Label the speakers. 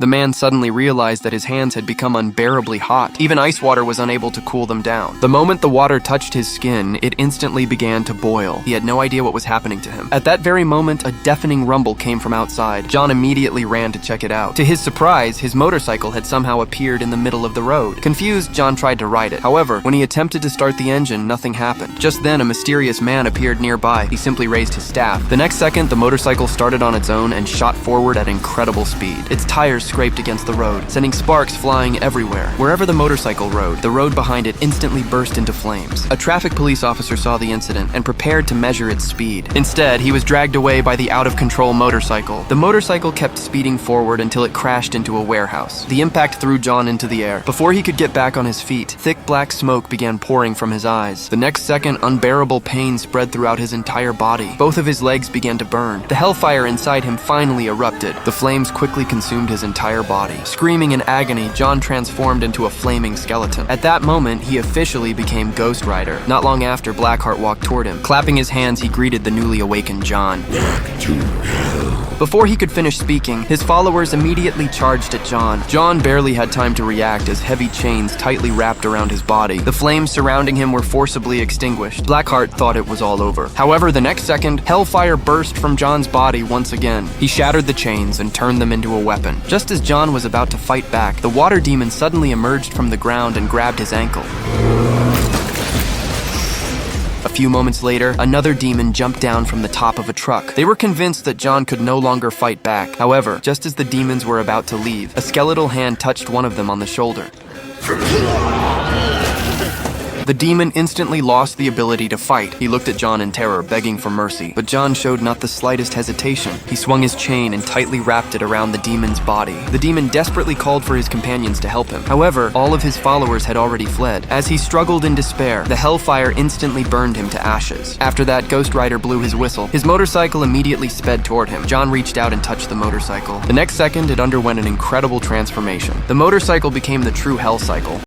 Speaker 1: The man suddenly realized that his hands had become unbearably hot. Even ice water was unable to cool them down. The moment the water touched his skin, it instantly began to boil. He had no idea what was happening to him. At that very moment, a deafening rumble came from outside. John immediately ran to check it out. To his surprise, his motorcycle had somehow appeared in the middle of the road. Confused, John tried to ride it. However, when he attempted to start the engine, nothing happened. Just then, a mysterious man appeared nearby. He simply raised his staff. The next second, the motorcycle started on its own and shot forward at incredible speed. Its tires scraped against the road, sending sparks flying everywhere. Wherever the motorcycle rode, the road behind it instantly burst into flames. A traffic police officer saw the incident and prepared to measure its speed. Instead, he was dragged away by the out-of-control motorcycle. The motorcycle kept speeding forward until it crashed into a warehouse. The impact threw John into the air. Before he could get back on his feet, thick black smoke began pouring from his eyes. The next second, unbearable pain spread throughout his entire body. Both of his legs began to burn. The hellfire inside him finally erupted. The flames quickly consumed his entire body. Screaming in agony, John transformed into a flaming skeleton. At that moment, he officially became Ghost Rider. Not long after, Blackheart walked toward him. Clapping his hands, he greeted the newly awakened John.
Speaker 2: Back to hell.
Speaker 1: Before he could finish speaking, his followers immediately charged at John. John barely had time to react as heavy chains tightly wrapped around his body. The flames surrounding him were forcibly extinguished. Blackheart thought it was all over. However, the next second, hellfire burst from John's body once again. He shattered the chains and turned them into a weapon. Just as John was about to fight back, the water demon suddenly emerged from the ground and grabbed his ankle. A few moments later, another demon jumped down from the top of a truck. They were convinced that John could no longer fight back. However, just as the demons were about to leave, a skeletal hand touched one of them on the shoulder. The demon instantly lost the ability to fight. He looked at John in terror, begging for mercy. But John showed not the slightest hesitation. He swung his chain and tightly wrapped it around the demon's body. The demon desperately called for his companions to help him. However, all of his followers had already fled. As he struggled in despair, the hellfire instantly burned him to ashes. After that, Ghost Rider blew his whistle. His motorcycle immediately sped toward him. John reached out and touched the motorcycle. The next second, it underwent an incredible transformation. The motorcycle became the true Hellcycle.